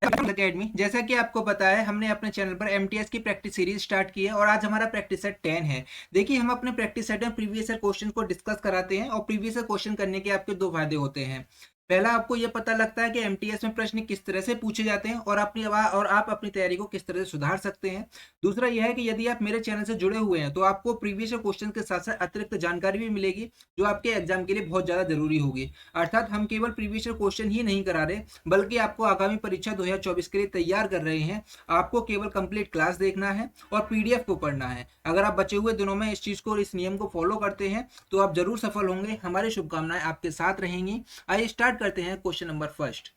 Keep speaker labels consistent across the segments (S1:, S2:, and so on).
S1: Academy, जैसा कि आपको पता है हमने अपने चैनल पर एमटीएस की प्रैक्टिस सीरीज स्टार्ट की है और आज हमारा प्रैक्टिस सेट 10 है। देखिए हम अपने प्रैक्टिस सेट में प्रीवियस ईयर क्वेश्चन को डिस्कस कराते हैं और प्रीवियस ईयर क्वेश्चन करने के आपके दो फायदे होते हैं। पहला, आपको यह पता लगता है कि एमटीएस में प्रश्न किस तरह से पूछे जाते हैं और आप अपनी तैयारी को किस तरह से सुधार सकते हैं। दूसरा यह है कि यदि आप मेरे चैनल से जुड़े हुए हैं तो आपको प्रीवियस ईयर क्वेश्चन के साथ साथ अतिरिक्त जानकारी भी मिलेगी जो आपके एग्जाम के लिए बहुत ज्यादा जरूरी होगी। अर्थात हम केवल प्रीवियस ईयर क्वेश्चन ही नहीं करा रहे बल्कि आपको आगामी परीक्षा 2024 के लिए तैयार कर रहे हैं। आपको केवल कंप्लीट क्लास देखना है और पीडीएफ को पढ़ना है। अगर आप बचे हुए दिनों में इस चीज को, इस नियम को फॉलो करते हैं तो आप जरूर सफल होंगे। हमारी शुभकामनाएं आपके साथ रहेंगी। आइए स्टार्ट करते हैं क्वेश्चन नंबर फर्स्ट।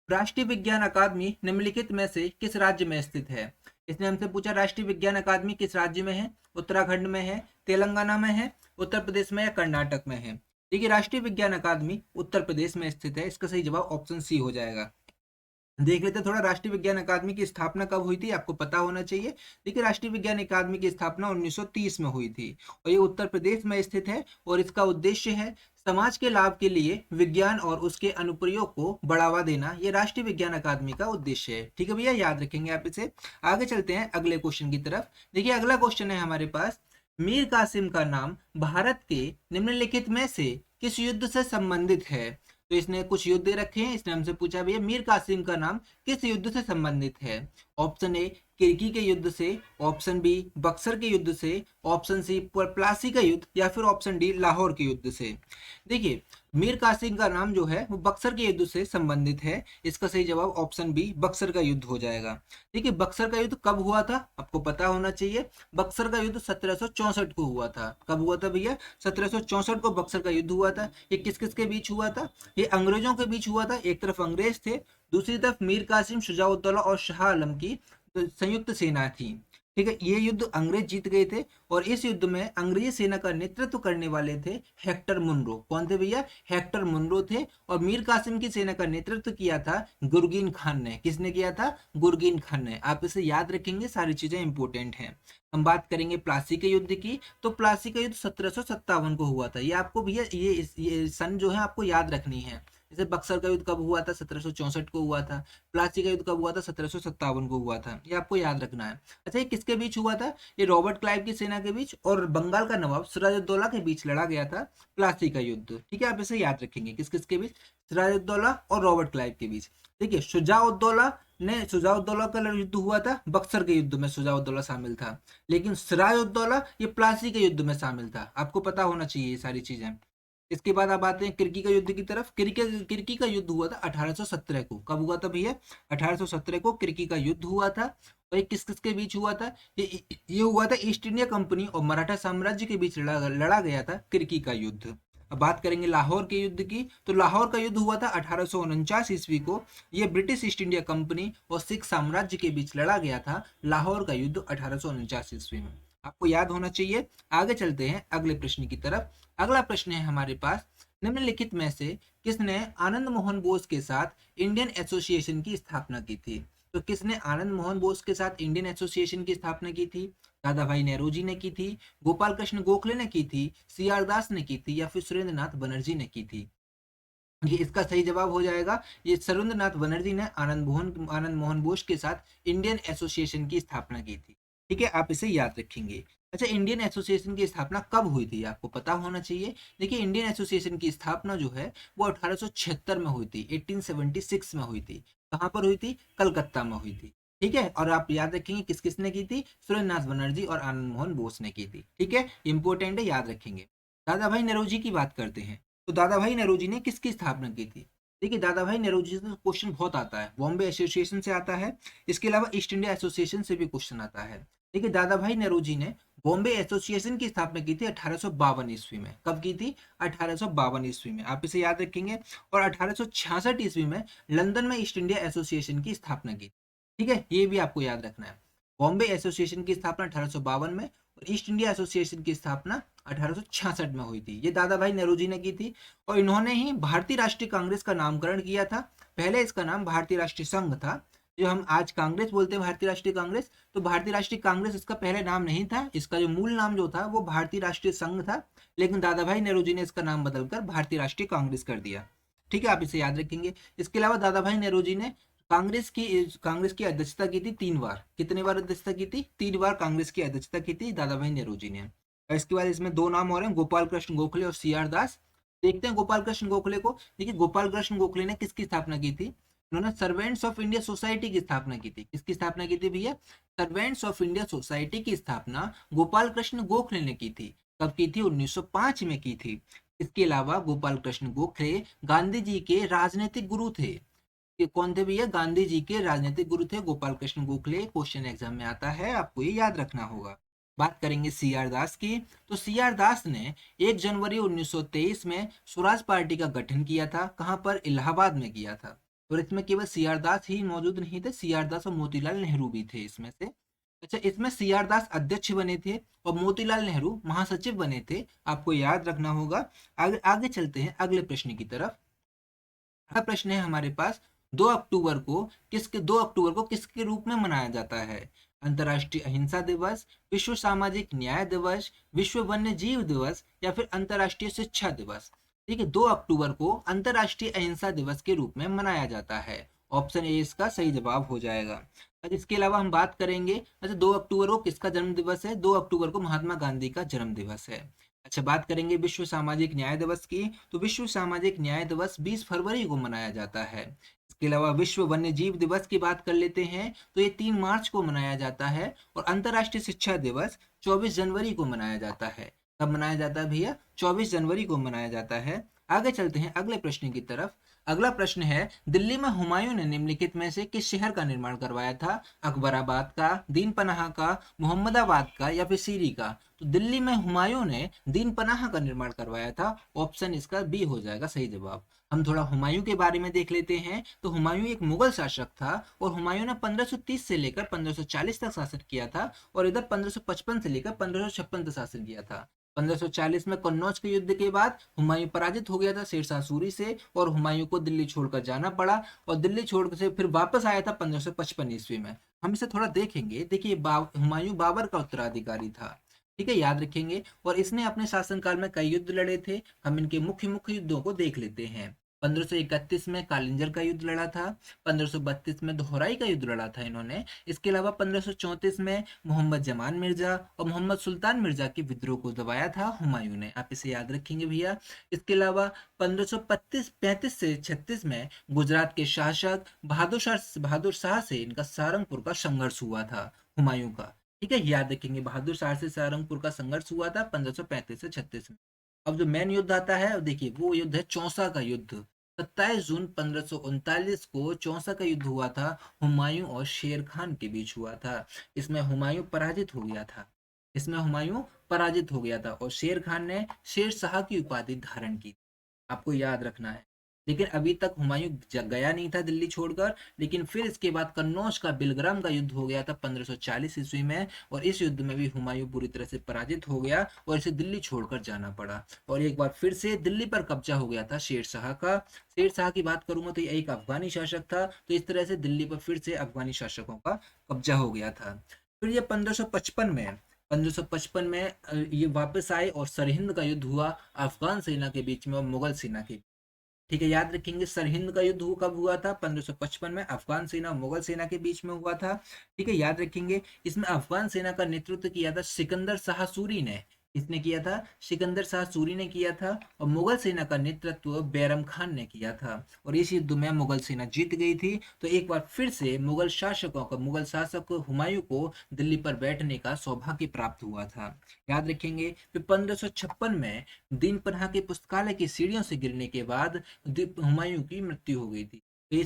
S1: राष्ट्रीय विज्ञान अकादमी निम्नलिखित में से किस राज्य में स्थित है? इसने हमसे पूछा राष्ट्रीय विज्ञान अकादमी किस राज्य में है। उत्तराखंड में है, तेलंगाना में है, उत्तर प्रदेश में या कर्नाटक में है। देखिए राष्ट्रीय विज्ञान अकादमी उत्तर प्रदेश में स्थित है। इसका सही जवाब ऑप्शन सी हो जाएगा। देख लेते हैं थोड़ा राष्ट्रीय विज्ञान अकादमी की स्थापना कब हुई थी, आपको पता होना चाहिए। देखिए राष्ट्रीय विज्ञान अकादमी की स्थापना 1930 में हुई थी और ये उत्तर प्रदेश में स्थित है और इसका उद्देश्य है समाज के लाभ के लिए विज्ञान और उसके अनुप्रयोग को बढ़ावा देना। ये राष्ट्रीय विज्ञान अकादमी का उद्देश्य है। ठीक है भैया, याद रखेंगे आप इसे। आगे चलते हैं अगले क्वेश्चन की तरफ। देखिए अगला क्वेश्चन है हमारे पास, मीर कासिम का नाम भारत के निम्नलिखित में से किस युद्ध से संबंधित है? तो इसने कुछ युद्ध दे रखे हैं। इसने हमसे पूछा भैया मीर कासिम का नाम किस युद्ध से संबंधित है। ऑप्शन ए किर्की के युद्ध से, ऑप्शन बी बक्सर के युद्ध से, ऑप्शन सी प्लासी का युद्ध या फिर ऑप्शन डी लाहौर के युद्ध से। देखिए मीर कासिम का नाम जो है वो बक्सर के युद्ध से संबंधित है। इसका सही जवाब ऑप्शन बी बक्सर का युद्ध हो जाएगा। देखिए बक्सर का युद्ध कब हुआ था आपको पता होना चाहिए। बक्सर का युद्ध 1764 को हुआ था। कब हुआ था भैया? 1764 को बक्सर का युद्ध हुआ था। ये किस किस के बीच हुआ था? ये अंग्रेजों के बीच हुआ था। एक तरफ अंग्रेज थे, दूसरी तरफ मीर कासिम, शुजाउद्दौला और शाह आलम की संयुक्त सेना थी। ठीक है, ये युद्ध अंग्रेज जीत गए थे और इस युद्ध में अंग्रेजी सेना का नेतृत्व करने वाले थे हेक्टर मुनरो। कौन थे भैया? हेक्टर मुनरो थे। और मीर कासिम की सेना का नेतृत्व किया था गुरगीन खान ने। किसने किया था? गुरगीन खान ने। आप इसे याद रखेंगे, सारी चीजें इंपॉर्टेंट हैं। हम बात करेंगे प्लासी के युद्ध की, तो प्लासी का युद्ध 1757 को हुआ था। ये आपको भैया ये सन जो है आपको याद रखनी है। जैसे बक्सर का युद्ध कब हुआ था? 1764 को हुआ था। प्लासी का युद्ध कब हुआ था? 1757 को हुआ था। ये आपको याद रखना है। अच्छा ये किसके बीच हुआ था? ये रॉबर्ट क्लाइव की सेना के बीच और बंगाल का नवाब सिराजुद्दौला के बीच लड़ा गया था प्लासी का युद्ध। ठीक है, आप इसे याद रखेंगे। किस किस के बीच? सिराजुद्दौला और रॉबर्ट क्लाइव के बीच। देखिए शुजाउद्दौला का युद्ध हुआ था, बक्सर के युद्ध में शुजाउद्दौला शामिल था, लेकिन सिराजुद्दौला ये प्लासी के युद्ध में शामिल था। आपको पता होना चाहिए ये सारी चीजें। इसके बाद आप आते हैं किर्की का युद्ध की तरफ। किर्की का युद्ध हुआ था 1817 को। कब हुआ था भैया? 1817 को किर्की का युद्ध हुआ था। और ये किस किस के बीच हुआ था? ये हुआ था ईस्ट इंडिया कंपनी और मराठा साम्राज्य के बीच लड़ा गया था किर्की का युद्ध। अब बात करेंगे लाहौर के युद्ध की, तो लाहौर का युद्ध हुआ था 1849 ईस्वी को। ये ब्रिटिश ईस्ट इंडिया कंपनी और सिख साम्राज्य के बीच लड़ा गया था लाहौर का युद्ध 1849 ईस्वी में। आपको याद होना चाहिए। आगे चलते हैं अगले प्रश्न की तरफ। अगला प्रश्न है हमारे पास, निम्नलिखित में से किसने आनंद मोहन बोस के साथ इंडियन एसोसिएशन की स्थापना की थी? तो किसने आनंद मोहन बोस के साथ इंडियन एसोसिएशन की स्थापना की थी? दादा भाई नेहरू ने की थी, गोपाल कृष्ण गोखले ने की थी, सी आर दास ने की थी या फिर सुरेंद्र नाथ बनर्जी ने की थी? ये इसका सही जवाब हो जाएगा। ये सुरेंद्र नाथ बनर्जी ने आनंद मोहन बोस के साथ इंडियन एसोसिएशन की स्थापना की थी। ठीक है, आप इसे याद रखेंगे। अच्छा इंडियन एसोसिएशन की स्थापना कब हुई थी आपको पता होना चाहिए। देखिए इंडियन एसोसिएशन की स्थापना जो है वो 1876 में हुई थी, 1876 में हुई थी। कहाँ पर हुई थी? कलकत्ता में हुई थी। ठीक है, और आप याद रखेंगे किस किसने की थी? सुरेंद्र नाथ बनर्जी और आनंद मोहन बोस ने की थी। ठीक है, इंपॉर्टेंट है, याद रखेंगे। दादा भाई नौरोजी की बात करते हैं, तो दादा भाई नौरोजी ने किसकी स्थापना की थी? देखिए दादा भाई नौरोजी से क्वेश्चन बहुत आता है, बॉम्बे एसोसिएशन से आता है, इसके अलावा ईस्ट इंडिया एसोसिएशन से भी क्वेश्चन आता है। देखिए दादा भाई नौरोजी ने बॉम्बे एसोसिएशन की स्थापना की थी 1852 ईस्वी में। कब की थी? 1852 ईस्वी में। आप इसे याद रखेंगे। और 1866 ईस्वी में लंदन में ईस्ट इंडिया एसोसिएशन की स्थापना की। ठीक है, ये भी आपको याद रखना है। बॉम्बे एसोसिएशन की स्थापना 1852 में और ईस्ट इंडिया एसोसिएशन की स्थापना 1866 में हुई थी। ये दादा भाई नौरोजी ने की थी और इन्होंने ही भारतीय राष्ट्रीय कांग्रेस का नामकरण किया था। पहले इसका नाम भारतीय राष्ट्रीय संघ था, जो हम आज कांग्रेस बोलते हैं, भारतीय राष्ट्रीय कांग्रेस। तो भारतीय राष्ट्रीय कांग्रेस इसका पहले नाम नहीं था, इसका जो मूल नाम जो था वो भारतीय राष्ट्रीय संघ था, लेकिन दादा भाई नौरोजी ने इसका नाम बदलकर भारतीय राष्ट्रीय कांग्रेस कर दिया। ठीक है, आप इसे याद रखेंगे। इसके अलावा दादा भाई नौरोजी ने कांग्रेस की अध्यक्षता की थी 3 बार। कितने बार अध्यक्षता की थी? 3 बार कांग्रेस की अध्यक्षता की थी दादा भाई नेहरू जी ने। और इसके बाद इसमें दो नाम और हैं, गोपाल कृष्ण गोखले और सी आर दास। देखते हैं गोपाल कृष्ण गोखले को। देखिए गोपाल कृष्ण गोखले ने किसकी स्थापना की थी? उन्होंने सर्वेंट्स ऑफ इंडिया सोसाइटी की स्थापना की थी। किसकी स्थापना की थी भैया? सर्वेंट्स ऑफ इंडिया सोसाइटी की स्थापना गोपाल कृष्ण गोखले ने की थी। कब की थी? 1905 में की थी। इसके अलावा गोपाल कृष्ण गोखले गांधी जी के राजनीतिक गुरु थे। ये कौन थे भैया? गांधी जी के राजनीतिक गुरु थे गोपाल कृष्ण गोखले। क्वेश्चन एग्जाम में आता है, आपको ये याद रखना होगा। बात करेंगे सी आर दास की। तो सी आर दास ने 1 जनवरी 1923 में स्वराज पार्टी का गठन किया था। कहां पर? इलाहाबाद में किया था। और इसमें केवल सी आर दास ही मौजूद नहीं थे, सी आर दास और मोतीलाल नेहरू भी थे इसमें से। अच्छा, इसमें सी आर दास अध्यक्ष बने थे और मोतीलाल नेहरू महासचिव बने थे। आपको याद रखना होगा। आगे आगे चलते हैं अगले प्रश्न की तरफ। अगला प्रश्न है हमारे पास, 2 अक्टूबर को किसके रूप में मनाया जाता है? अंतर्राष्ट्रीय अहिंसा दिवस, विश्व सामाजिक न्याय दिवस, विश्व वन्य जीव दिवस या फिर अंतर्राष्ट्रीय शिक्षा दिवस? ठीक है, 2 अक्टूबर को अंतर्राष्ट्रीय अहिंसा दिवस के रूप में मनाया जाता है। ऑप्शन ए इसका सही जवाब हो जाएगा। अच्छा, इसके अलावा हम बात करेंगे, अच्छा 2 अक्टूबर को किसका जन्म दिवस है? 2 अक्टूबर को महात्मा गांधी का जन्म दिवस है। अच्छा, बात करेंगे विश्व सामाजिक न्याय दिवस की। तो विश्व सामाजिक न्याय दिवस 20 फरवरी को मनाया जाता है। इसके अलावा विश्व वन्य जीव दिवस की बात कर लेते हैं, तो ये 3 मार्च को मनाया जाता है। और अंतर्राष्ट्रीय शिक्षा दिवस 24 जनवरी को मनाया जाता है। कब मनाया जाता है भैया? 24 जनवरी को मनाया जाता है। आगे चलते हैं अगले प्रश्न की तरफ। अगला प्रश्न है, दिल्ली में हुमायूं ने निम्नलिखित में से किस शहर का निर्माण करवाया था? अकबराबाद का, दीन पनाह का, मोहम्मदाबाद का या फिर सीरी का? तो दिल्ली में हुमायूं ने दीन पनाह का निर्माण करवाया था। ऑप्शन इसका बी हो जाएगा सही जवाब। हम थोड़ा हुमायूं के बारे में देख लेते हैं। तो हुमायूं एक मुगल शासक था और हुमायूं ने 1530 से लेकर 1540 तक शासन किया था। और इधर 1555 से लेकर 1556 तक शासन किया था। 1540 में कन्नौज के युद्ध के बाद हुमायूं पराजित हो गया था शेरशाह सूरी से, और हुमायूं को दिल्ली छोड़कर जाना पड़ा। और दिल्ली छोड़ से फिर वापस आया था 1555 ईस्वी में। हम इसे थोड़ा देखेंगे। देखिए हुमायूं बाबर का उत्तराधिकारी था। ठीक है, याद रखेंगे। और इसने अपने शासनकाल में कई युद्ध लड़े थे। हम इनके मुख्य मुख्य युद्धों को देख लेते हैं। 1531 में कालिंजर का युद्ध लड़ा था। 1532 में दोहराई का युद्ध लड़ा था इन्होंने। इसके अलावा 1534 में मोहम्मद जमान मिर्जा और मोहम्मद सुल्तान मिर्जा के विद्रोह को दबाया था हुमायूं ने। आप इसे याद रखेंगे भैया। इसके अलावा 1535 से 36 में गुजरात के शासक बहादुर शाह से इनका सहारनपुर का संघर्ष हुआ था हुमायूं का। ठीक है, याद रखेंगे बहादुर शाह से सहारनपुर का संघर्ष हुआ था 1535 से 36 में। अब जो मेन युद्ध आता है, देखिए वो युद्ध है चौसा का युद्ध। 27 जून 1539 को चौसा का युद्ध हुआ था। हुमायूं और शेर खान के बीच हुआ था। इसमें हुमायूं पराजित हो गया था। और शेर खान ने शेर शाह की उपाधि धारण की। आपको याद रखना है। लेकिन अभी तक हुमायूं गया नहीं था दिल्ली छोड़कर। लेकिन फिर इसके बाद कन्नौज का बिलग्राम का युद्ध हो गया था 1540 ईस्वी में। और इस युद्ध में भी हुमायूं बुरी तरह से पराजित हो गया और इसे दिल्ली छोड़कर जाना पड़ा। और एक बार फिर से दिल्ली पर कब्जा हो गया था शेर शाह का। शेर शाह की बात करूंगा तो ये एक अफगानी शासक था। तो इस तरह से दिल्ली पर फिर से अफगानी शासकों का कब्जा हो गया था। फिर ये 1555 में ये वापस आए और सरहिंद का युद्ध हुआ अफगान सेना के बीच में और मुगल सेना के। ठीक है, याद रखेंगे सरहिंद का युद्ध कब हुआ था? 1555 में अफगान सेना और मुगल सेना के बीच में हुआ था। ठीक है, याद रखेंगे। इसमें अफगान सेना का नेतृत्व किया था सिकंदर शाह सूरी ने। इसने किया था, सिकंदर शाह सूरी ने किया था। और मुगल सेना का नेतृत्व बैरम खान ने किया था। और इस युद्ध में मुगल सेना जीत गई थी। तो एक बार फिर से मुगल शासक हुमायूं को दिल्ली पर बैठने का सौभाग्य प्राप्त हुआ था। याद रखेंगे। फिर 1556 में दीन पनाह के पुस्तकालय की सीढ़ियों से गिरने के बाद हुमायूं की मृत्यु हो गई थी। तो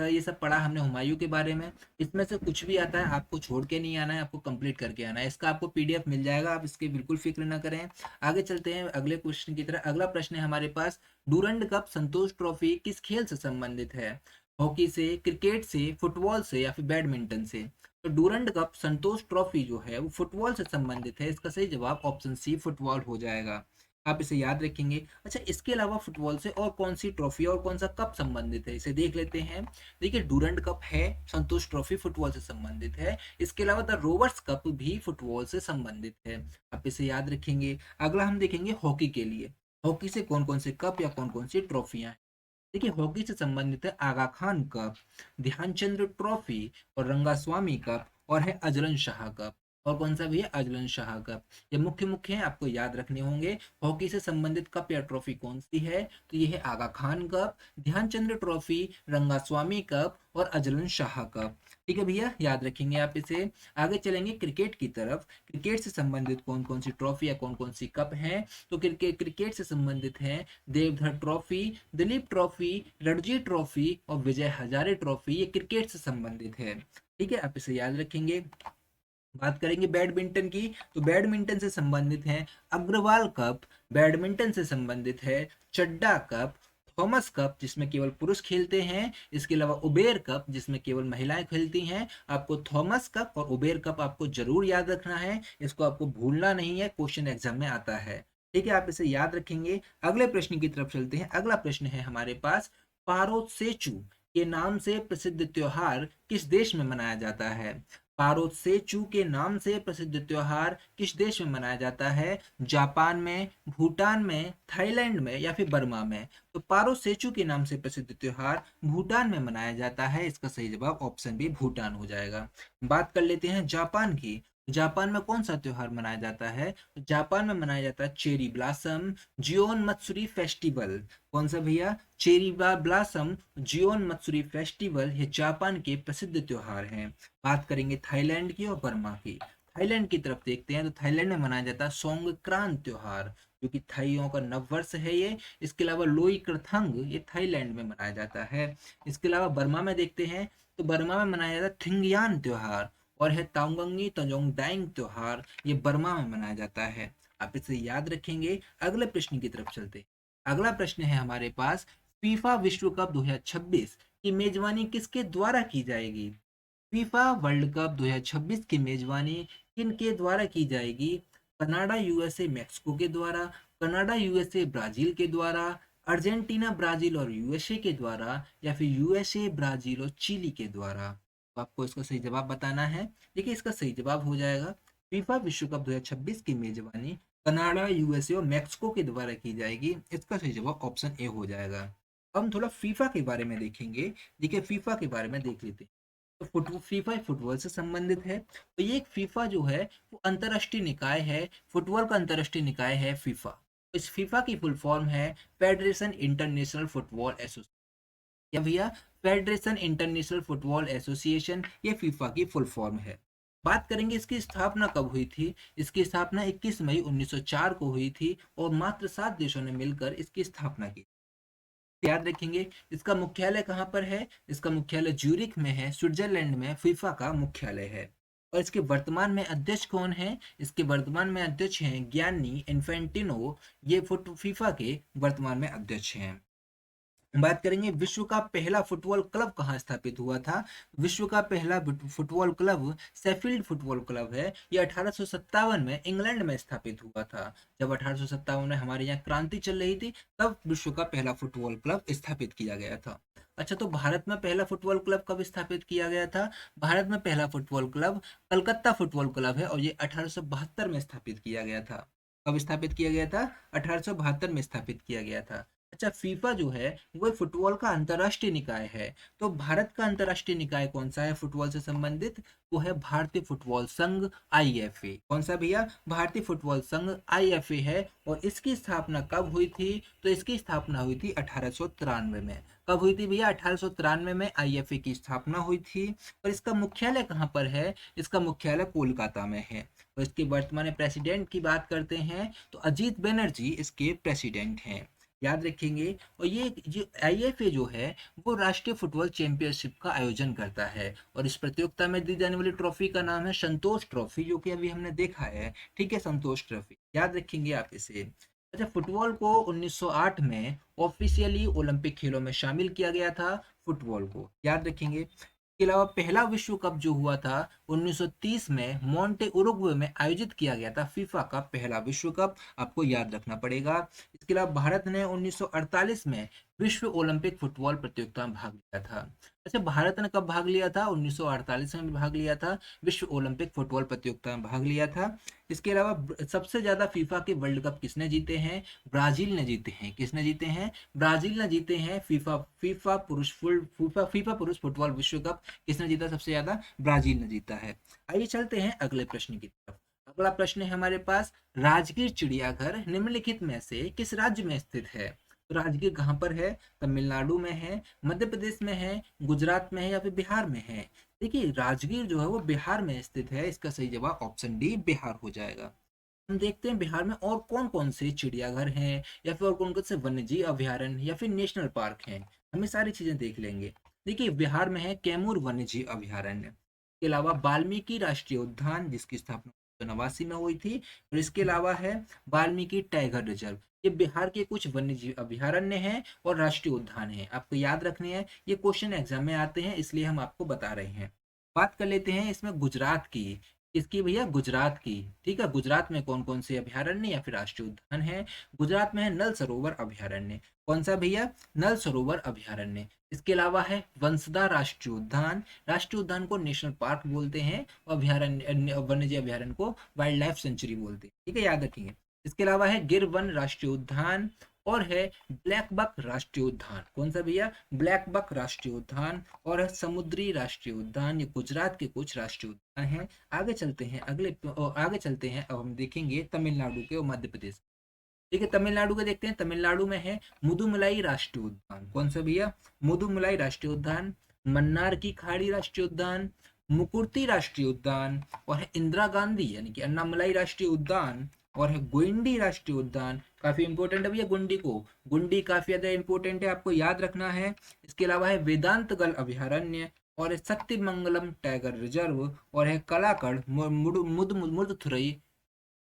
S1: ये सब पढ़ा हमने हुमायूं के बारे में। इसमें से कुछ भी आता है आपको छोड़ के नहीं आना है, आपको कंप्लीट करके आना है। इसका आपको पीडीएफ मिल जाएगा, आप इसकी बिल्कुल फिक्र ना करें। आगे चलते हैं अगले क्वेश्चन की तरह। अगला प्रश्न है हमारे पास, डूरंड कप संतोष ट्रॉफी किस खेल से संबंधित है? हॉकी से, क्रिकेट से, फुटबॉल से या फिर बैडमिंटन से? तो डूरंड कप संतोष ट्रॉफी जो है वो फुटबॉल से संबंधित है। इसका सही जवाब ऑप्शन सी फुटबॉल हो जाएगा। आप इसे याद रखेंगे। अच्छा, इसके अलावा फुटबॉल से और कौन सी ट्रॉफी और कौन सा कप संबंधित है, इसे देख लेते हैं। देखिए, डूरंड कप है, संतोष ट्रॉफी फुटबॉल से संबंधित है। इसके अलावा द रोवर्स कप भी फुटबॉल से संबंधित है। आप इसे याद रखेंगे। अगला हम देखेंगे हॉकी के लिए। हॉकी से कौन कौन से कप या कौन कौन सी ट्रॉफियां हैं। देखिए हॉकी से संबंधित है आगा खान कप, ध्यानचंद्र ट्रॉफी और रंगास्वामी कप और है अजलन शाह कप। और कौन सा भी है? Azlan Shah cup. ये मुख्य मुख्य हैं, आपको याद रखने होंगे। हॉकी से संबंधित कप या ट्रॉफी कौन सी है? तो ये है Aga Khan cup, Dhyanchandra trophy, Rangaswamy cup और अजलन शाह कप। ठीक है भैया, याद रखेंगे आप इसे। आगे चलेंगे क्रिकेट की तरफ। क्रिकेट से संबंधित कौन कौन सी ट्रॉफी या कौन कौन सी कप हैं? तो क्रिकेट से संबंधित है Deodhar trophy, Duleep trophy, Ranji trophy और विजय हजारे ट्रॉफी। ये क्रिकेट से संबंधित है। ठीक है, आप इसे याद रखेंगे। बात करेंगे बैडमिंटन की, तो बैडमिंटन से संबंधित है अग्रवाल कप, बैडमिंटन से संबंधित है चड्डा कप, थॉमस कप जिसमें केवल पुरुष खेलते हैं, इसके अलावा उबेर कप जिसमें केवल महिलाएं खेलती हैं। आपको थॉमस कप और उबेर कप आपको जरूर याद रखना है, इसको आपको भूलना नहीं है, क्वेश्चन एग्जाम में आता है। ठीक है, आप इसे याद रखेंगे। अगले प्रश्न की तरफ चलते हैं। अगला प्रश्न है हमारे पास, पारोसेचू के नाम से प्रसिद्ध त्योहार किस देश में मनाया जाता है? पारोसेचू के नाम से प्रसिद्ध त्योहार किस देश में मनाया जाता है? जापान में, भूटान में, थाईलैंड में या फिर बर्मा में? तो पारोसेचू के नाम से प्रसिद्ध त्योहार भूटान में मनाया जाता है। इसका सही जवाब ऑप्शन बी भूटान हो जाएगा। बात कर लेते हैं जापान की। जापान में कौन सा त्योहार मनाया जाता है? तो जापान में मनाया जाता है चेरी ब्लॉसम जियोन मत्सुरी फेस्टिवल। कौन सा भैया? चेरी ब्लॉसम जियोन मत्सुरी फेस्टिवल, ये जापान के प्रसिद्ध त्योहार हैं। बात करेंगे थाईलैंड की और बर्मा की। थाईलैंड की तरफ देखते हैं, तो थाईलैंड में मनाया जाता है सोंगक्रांत त्योहार, जो कि थाइयों का नववर्ष है ये। इसके अलावा लोई क्रथंग, ये थाईलैंड में मनाया जाता है। इसके अलावा बर्मा में देखते हैं, तो बर्मा में मनाया जाता है थिंगयान त्योहार और है तांगंगी तंजोंग डाइंग त्योहार, ये बर्मा में मनाया जाता है। आप इसे याद रखेंगे। अगले प्रश्न की तरफ चलते हैं। अगला प्रश्न है हमारे पास, फीफा विश्व कप 2026 की मेजबानी किसके द्वारा की जाएगी? फीफा वर्ल्ड कप 2026 की मेजबानी किन के द्वारा की जाएगी? कनाडा यूएसए मेक्सिको के द्वारा, कनाडा यूएसए ब्राजील के द्वारा, अर्जेंटीना ब्राजील और यूएसए के द्वारा या फिर यूएसए ब्राजील और चिली के द्वारा? तो आपको इसका सही जवाब बताना है। देखिए इसका सही जवाब हो जाएगा, फीफा विश्व कप 2026 की मेजबानी कनाडा, यूएसए और मेक्सिको के द्वारा की जाएगी। इसका सही जवाब ऑप्शन ए हो जाएगा। अब हम थोड़ा फीफा के बारे में देखेंगे। देखिए फीफा के बारे में देख लेते हैं। तो फीफा फुटबॉल से संबंधित है। तो ये एक फीफा जो है वो अंतर्राष्ट्रीय निकाय है, फुटबॉल का अंतर्राष्ट्रीय निकाय है फीफा। इस फीफा की फुल फॉर्म है फेडरेशन इंटरनेशनल फुटबॉल एसोसिएशन। या भैया, फेडरेशन इंटरनेशनल फुटबॉल एसोसिएशन, ये फीफा की फुल फॉर्म है। बात करेंगे इसकी स्थापना कब हुई थी। इसकी स्थापना 21 मई 1904 को हुई थी और मात्र 7 देशों ने मिलकर इसकी स्थापना की। याद रखेंगे। इसका मुख्यालय कहाँ पर है? इसका मुख्यालय ज्यूरिख में है, स्विट्जरलैंड में फीफा का मुख्यालय है। और इसके वर्तमान में अध्यक्ष कौन है? इसके वर्तमान में अध्यक्ष हैं गियानी इन्फेंटिनो, ये फीफा के वर्तमान में अध्यक्ष हैं। बात करेंगे विश्व का पहला फुटबॉल क्लब कहाँ स्थापित हुआ था। विश्व का पहला football club Sheffield football club है। ये 1857 में इंग्लैंड में स्थापित हुआ था। जब 1857 में हमारे यहाँ क्रांति चल रही थी, तब विश्व का पहला फुटबॉल क्लब स्थापित किया गया था। अच्छा, तो भारत में पहला फुटबॉल क्लब कब स्थापित किया गया था? भारत में पहला football club Calcutta football club है और ये 1872 में स्थापित किया गया था। कब स्थापित किया गया था? 1872 में स्थापित किया गया था। अच्छा, फीफा जो है वो फुटबॉल का अंतर्राष्ट्रीय निकाय है। तो भारत का अंतर्राष्ट्रीय निकाय कौन सा है फुटबॉल से संबंधित? वो है भारतीय फुटबॉल संघ, आईएफए। कौन सा भैया? भारतीय फुटबॉल संघ, आईएफए है। और इसकी स्थापना कब हुई थी? तो इसकी स्थापना हुई थी 1893 में। कब हुई थी भैया? 1893 में आईएफए की स्थापना हुई थी। और इसका मुख्यालय कहाँ पर है? इसका मुख्यालय कोलकाता में है। और इसके वर्तमान प्रेसिडेंट की बात करते हैं तो अजीत बनर्जी इसके प्रेसिडेंट हैं। याद रखेंगे। और ये जो आईएफए जो है वो राष्ट्रीय फुटबॉल चैंपियनशिप का आयोजन करता है और इस प्रतियोगिता में दी जाने वाली ट्रॉफी का नाम है संतोष ट्रॉफी, जो कि अभी हमने देखा है। ठीक है, संतोष ट्रॉफी याद रखेंगे आप इसे। अच्छा, फुटबॉल को 1908 में ऑफिशियली ओलंपिक खेलों में शामिल किया गया था। फुटबॉल को याद रखेंगे। इसके अलावा पहला विश्व कप जो हुआ था 1930 में मोंटे उरुग्वे में आयोजित किया गया था। फीफा का पहला विश्व कप आपको याद रखना पड़ेगा। इसके अलावा भारत ने 1948 में विश्व ओलंपिक फुटबॉल प्रतियोगिता में भाग लिया था। अच्छा, भारत ने कब भाग लिया था? 1948 में भाग लिया था, विश्व ओलंपिक फुटबॉल प्रतियोगिता में भाग लिया था। इसके अलावा सबसे ज्यादा फीफा के वर्ल्ड कप किसने जीते हैं? ब्राजील ने जीते हैं। किसने जीते हैं? ब्राजील ने जीते हैं। फीफा फीफा पुरुष फीफा फीफा पुरुष फुटबॉल विश्व कप किसने जीता? सबसे ज्यादा ब्राजील ने जीता है। आइए चलते हैं अगले प्रश्न की तरफ। अगला प्रश्न है हमारे पास, राजगीर चिड़ियाघर निम्नलिखित में से किस राज्य में स्थित है? तो राजगीर कहाँ पर है? तमिलनाडु में है, मध्य प्रदेश में है, गुजरात में है या फिर बिहार में है? देखिए, राजगीर जो है वो बिहार में स्थित है। इसका सही जवाब ऑप्शन डी बिहार हो जाएगा। हम देखते हैं बिहार में और कौन कौन से चिड़ियाघर हैं, या फिर और कौन कौन से वन्यजीव अभयारण्य या फिर नेशनल पार्क हैं। हम ये सारी चीजें देख लेंगे। देखिए, बिहार में है कैमूर वन्यजीव अभयारण्य, इसके अलावा वाल्मीकि राष्ट्रीय उद्यान जिसकी स्थापना 1989 में हुई थी, और इसके अलावा है वाल्मीकि टाइगर रिजर्व। ये बिहार के कुछ वन्यजीव अभयारण्य हैं और राष्ट्रीय उद्यान हैं, आपको याद रखने हैं। ये क्वेश्चन एग्जाम में आते हैं, इसलिए हम आपको बता रहे हैं। बात कर लेते हैं इसमें गुजरात की। इसकी भैया गुजरात की, ठीक है, गुजरात में कौन कौन से अभयारण्य या फिर राष्ट्रीय उद्यान है? गुजरात में है नल सरोवर अभयारण्य। कौन सा भैया? नल सरोवर अभयारण्य। इसके अलावा है वंसदा राष्ट्रीय उद्यान। राष्ट्रीय उद्यान को नेशनल पार्क बोलते हैं, और अभयारण्य वन्यजीव अभयारण्य को वाइल्ड लाइफ सेंचुरी बोलते हैं, ठीक है, याद रखिए। इसके अलावा है गिर वन राष्ट्रीय उद्यान, और है ब्लैक बक राष्ट्रीय उद्यान। कौन सा भैया? ब्लैक बक राष्ट्रीय उद्यान, और है समुद्री राष्ट्रीय उद्यान। ये गुजरात के कुछ राष्ट्रीय उद्यान हैं। आगे चलते हैं आगे चलते हैं, अब हम देखेंगे तमिलनाडु के और मध्य प्रदेश। ठीक है, तमिलनाडु का देखते हैं। तमिलनाडु में है मुदुमलाई राष्ट्रीय उद्यान। कौन सा भैया? मुदुमलाई राष्ट्रीय उद्यान, मन्नार की खाड़ी राष्ट्रीय उद्यान, मुकुर्ती राष्ट्रीय उद्यान, और है इंदिरा गांधी यानी कि अन्नामलाई राष्ट्रीय उद्यान, और है गुंडी राष्ट्रीय उद्यान। काफी इंपॉर्टेंट है भैया गुंडी को, गुंडी काफी ज्यादा इंपॉर्टेंट है, आपको याद रखना है। इसके अलावा है वेदांत गल अभयारण्य, और है सत्यमंगलम टाइगर रिजर्व, और है कलाकड़ मुदमुदथुरई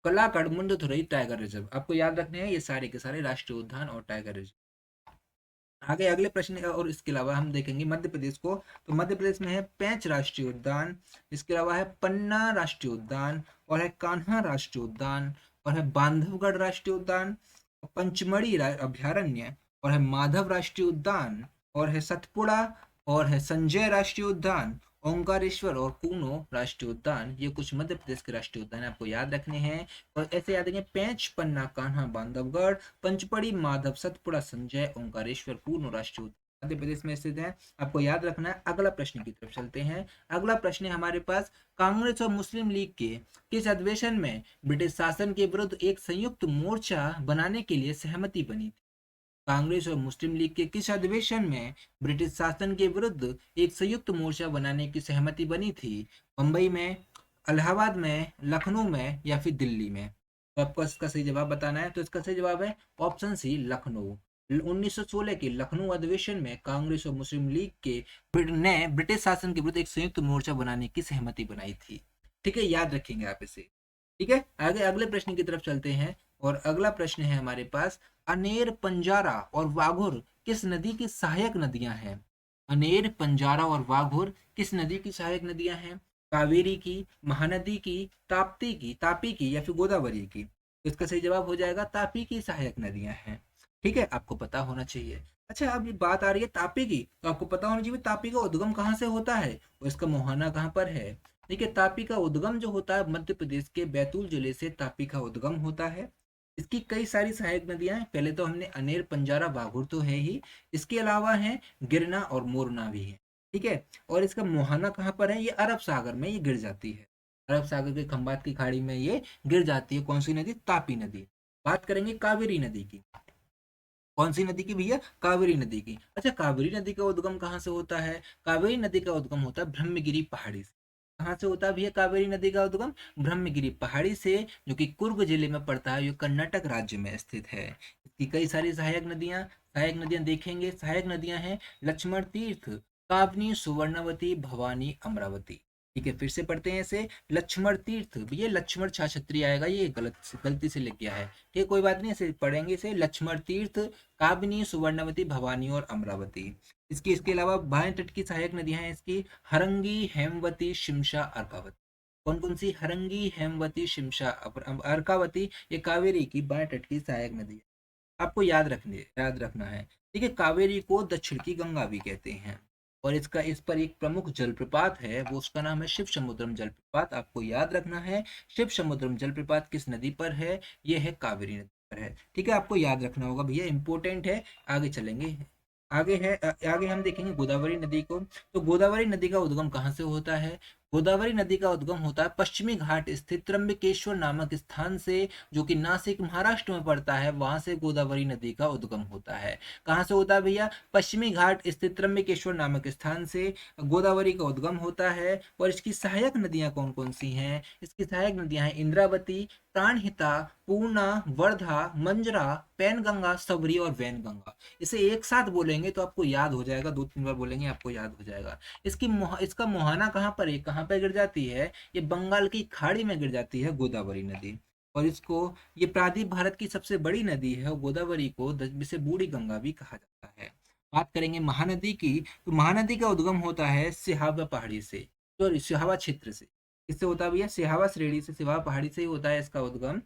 S1: कलाकड़ मुंडथुरई टाइगर रिजर्व। आपको याद रखने हैं ये सारे के सारे राष्ट्रीय उद्यान और टाइगर रिजर्व। आगे अगले प्रश्न और इसके अलावा हम देखेंगे मध्य प्रदेश को। तो मध्य प्रदेश में है पेंच राष्ट्रीय उद्यान, इसके अलावा है पन्ना राष्ट्रीय उद्यान, और है कान्हा राष्ट्रीय उद्यान, और है बांधवगढ़ राष्ट्रीय उद्यान, पंचमढ़ी अभयारण्य, और है माधव राष्ट्रीय उद्यान, और है सतपुड़ा, और है संजय राष्ट्रीय उद्यान, ओंकारेश्वर और कूनो राष्ट्रीय उद्यान। ये कुछ मध्य प्रदेश के राष्ट्रीय उद्यान आपको याद रखने हैं। और ऐसे याद रखें, पेंच, पन्ना, कान्हा, बांधवगढ़, पंचपड़ी, माधव, सतपुड़ा, संजय, ओंकारेश्वर, पूर्ण राष्ट्रीय उद्यान मध्य प्रदेश में स्थित है। आपको याद रखना है। अगला प्रश्न की तरफ चलते हैं। अगला प्रश्न है हमारे पास, कांग्रेस और मुस्लिम लीग के किस अधिवेशन में ब्रिटिश शासन के विरुद्ध एक संयुक्त मोर्चा बनाने के लिए सहमति बनी? कांग्रेस और मुस्लिम लीग के किस अधिवेशन में ब्रिटिश शासन के विरुद्ध एक संयुक्त मोर्चा बनाने की सहमति बनी थी? मुंबई में, इलाहाबाद में, लखनऊ में या फिर दिल्ली में? तो आपको इसका सही जवाब बताना है। तो इसका सही जवाब है ऑप्शन सी, लखनऊ। 1916 के लखनऊ अधिवेशन में कांग्रेस और मुस्लिम लीग के ने ब्रिटिश शासन के विरुद्ध एक संयुक्त मोर्चा बनाने की सहमति बनाई थी। ठीक है, याद रखेंगे आप इसे। ठीक है, आगे अगले प्रश्न की तरफ चलते हैं। और अगला प्रश्न है हमारे पास, अनेर, पंजारा और वाघुर किस नदी की सहायक नदियां हैं? अनेर, पंजारा और वाघुर किस नदी की सहायक नदियां हैं? कावेरी की, महानदी की, तापी की या फिर गोदावरी की? तो इसका सही जवाब हो जाएगा तापी की सहायक नदियां हैं। ठीक है, आपको पता होना चाहिए। अच्छा, अब ये बात आ रही है तापी की, तो आपको पता होना चाहिए तापी का उद्गम कहाँ से होता है और इसका मुहाना कहाँ पर है। देखिए, तापी का उद्गम जो होता है मध्य प्रदेश के बैतूल जिले से तापी का उद्गम होता है। इसकी कई सारी सहायक नदियां हैं। पहले तो हमने अनेर, पंजारा, बाघुर तो है ही, इसके अलावा है गिरना और मोरना भी है। ठीक है, और इसका मुहाना कहाँ पर है? ये अरब सागर में ये गिर जाती है। अरब सागर के खंबात की खाड़ी में ये गिर जाती है। कौन सी नदी? तापी नदी। बात करेंगे कावेरी नदी की। कौन सी नदी की भैया? कावेरी नदी की। अच्छा, कावेरी नदी का उद्गम कहाँ से होता है? कावेरी नदी का उद्गम होता है ब्रह्मगिरी पहाड़ी से। कहाँ से होता है भैया कावेरी नदी का उद्गम? ब्रह्मगिरी पहाड़ी से, जो कि कुर्ग जिले में पड़ता है, जो कर्नाटक राज्य में स्थित है। इसकी कई सारी सहायक नदियां देखेंगे। सहायक नदियां हैं लक्ष्मण तीर्थ, कावनी, सुवर्णवती, भवानी, अमरावती। ठीक है, फिर से पढ़ते हैं इसे। लक्ष्मण तीर्थ, ये लक्ष्मण छाछत्री आएगा, ये गलती से लिख गया है। ठीक है, कोई बात नहीं, इसे पढ़ेंगे इसे। लक्ष्मण तीर्थ, काबिनी, सुवर्णवती, भवानी और अमरावती। इसके अलावा बाएं तट की सहायक नदियां हैं इसकी, हरंगी, हेमवती, शिमशा, अर्कावती। कौन कौन सी? हरंगी, हेमवती, शिमशा, अर्कावती। ये कावेरी की बाएं तट की सहायक नदी है। आपको याद रखना है। ठीक है, कावेरी को दक्षिण की गंगा भी कहते हैं। और इस पर एक प्रमुख जलप्रपात है, वो उसका नाम है शिव समुद्रम जलप्रपात। आपको याद रखना है शिव समुद्रम जलप्रपात किस नदी पर है, ये है कावेरी नदी पर है। ठीक है, आपको याद रखना होगा भैया, इंपॉर्टेंट है। आगे चलेंगे, आगे हम देखेंगे गोदावरी नदी को। तो गोदावरी नदी का उद्गम कहाँ से होता है? गोदावरी नदी का उद्गम होता है पश्चिमी घाट स्थित त्र्यंबकेश्वर नामक स्थान से, जो कि नासिक महाराष्ट्र में पड़ता है। वहां से गोदावरी नदी का उद्गम होता है। कहाँ से होता है भैया? पश्चिमी घाट स्थित त्र्यंबकेश्वर नामक स्थान से गोदावरी का उद्गम होता है। और इसकी सहायक नदियां कौन कौन सी हैं? इसकी सहायक नदियां हैं इंद्रावती, प्राणहिता, पूर्णा, वर्धा, मंजरा, पैनगंगा, सबरी और वैनगंगा। इसे एक साथ बोलेंगे तो आपको याद हो जाएगा, 2-3 बार बोलेंगे आपको याद हो जाएगा। इसका मुहाना कहाँ पर है, कहाँ पर गिर जाती है? ये बंगाल की खाड़ी में गिर जाती है गोदावरी नदी। और इसको, ये प्रायद्वीप भारत की सबसे बड़ी नदी है और गोदावरी को जिसे बूढ़ी गंगा भी कहा जाता है। बात करेंगे महानदी की, तो महानदी का उद्गम होता है सिहावा पहाड़ी से, तो सिहावा क्षेत्र से। किससे होता है भैया? सिहावा श्रेणी से, सिहावा पहाड़ी से ही होता है इसका उद्गम।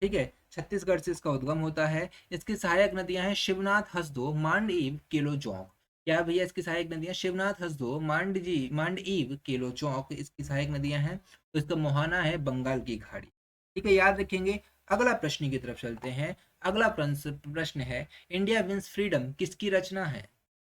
S1: ठीक है, छत्तीसगढ़ से इसका उद्गम होता है। इसकी सहायक नदियां हैं शिवनाथ, हसदो, मांडईव, केलो, जोंक। क्या है भैया इसकी सहायक नदियां? शिवनाथ, हसदो, मांडईव, केलो, चौक इसकी सहायक नदियां हैं। तो इसका मुहाना है बंगाल की खाड़ी। ठीक है, याद रखेंगे। अगला प्रश्न की तरफ चलते हैं। अगला प्रश्न है, इंडिया विंस फ्रीडम किसकी रचना है?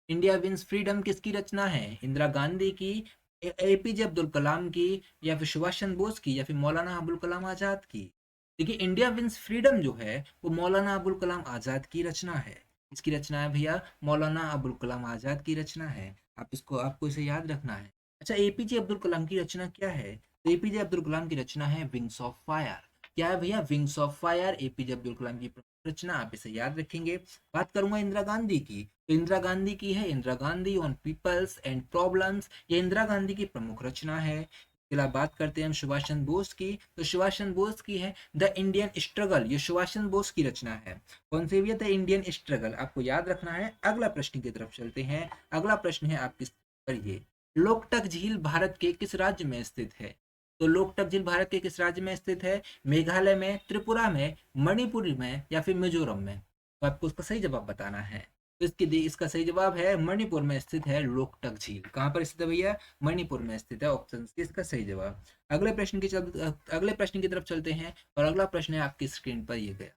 S1: इंडिया विंस फ्रीडम किसकी रचना है? इंदिरा गांधी की, एपीजे अब्दुल कलाम की, या फिर सुभाष चंद्र बोस की, या फिर मौलाना अबुल कलाम आजाद की? देखिए, इंडिया विंस फ्रीडम जो है वो मौलाना अबुल कलाम आजाद की रचना है। इसकी रचना है भैया, मौलाना अबुल कलाम आजाद की रचना है। आपको इसे याद रखना है। अच्छा, एपीजे अब्दुल कलाम की रचना क्या है? तो एपीजे अब्दुल कलाम की रचना है विंग्स ऑफ फायर। क्या है भैया? Wings of fire, APJ Abdul Kalam की रचना। आप इसे याद रखेंगे। बात करूंगा इंदिरा गांधी की, तो इंदिरा गांधी की है Indira Gandhi on people's and problems. ये इंदिरा गांधी की प्रमुख रचना है। फिर बात करते हैं हम सुभाष चंद्र बोस की, तो सुभाष चंद्र बोस की है द इंडियन स्ट्रगल। ये सुभाष चंद्र बोस की रचना है। कौन सी भी है? The Indian struggle. आपको याद रखना है। अगला प्रश्न की तरफ चलते हैं। अगला प्रश्न है आपकी पर ये, लोकटक झील भारत के किस राज्य में स्थित है? तो लोकटक झील भारत के किस राज्य में स्थित है? मेघालय में, त्रिपुरा में, मणिपुर में, या फिर मिजोरम में? तो आपको उसका सही जवाब बताना है। तो इसका सही जवाब है मणिपुर में स्थित है लोकटक झील। कहाँ पर स्थित है भैया? मणिपुर में स्थित है। ऑप्शन इसका सही जवाब। अगले प्रश्न की तरफ चलते हैं। और अगला प्रश्न है आपकी स्क्रीन पर ये गया।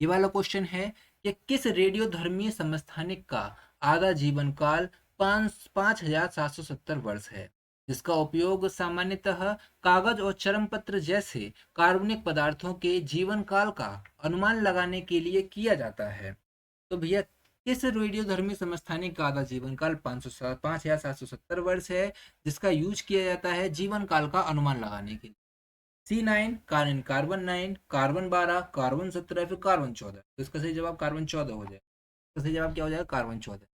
S1: ये वाला क्वेश्चन है कि किस रेडियो धर्मीय समस्थानिक का आधा जीवन काल 5,770 वर्ष है, जिसका उपयोग सामान्यतः कागज और चरमपत्र जैसे कार्बनिक पदार्थों के जीवन काल का अनुमान लगाने के लिए किया जाता है? तो भैया, किस रेडियोधर्मी समस्थानिक का आधा जीवन काल 5,770 वर्ष है, जिसका यूज किया जाता है जीवन काल का अनुमान लगाने के लिए? C9, कार्बन 9, कार्बन 12, कार्बन 17, फिर कार्बन 14। तो इसका सही जवाब कार्बन 14 हो जाएगा। इसका सही जवाब क्या हो जाएगा? कार्बन 14।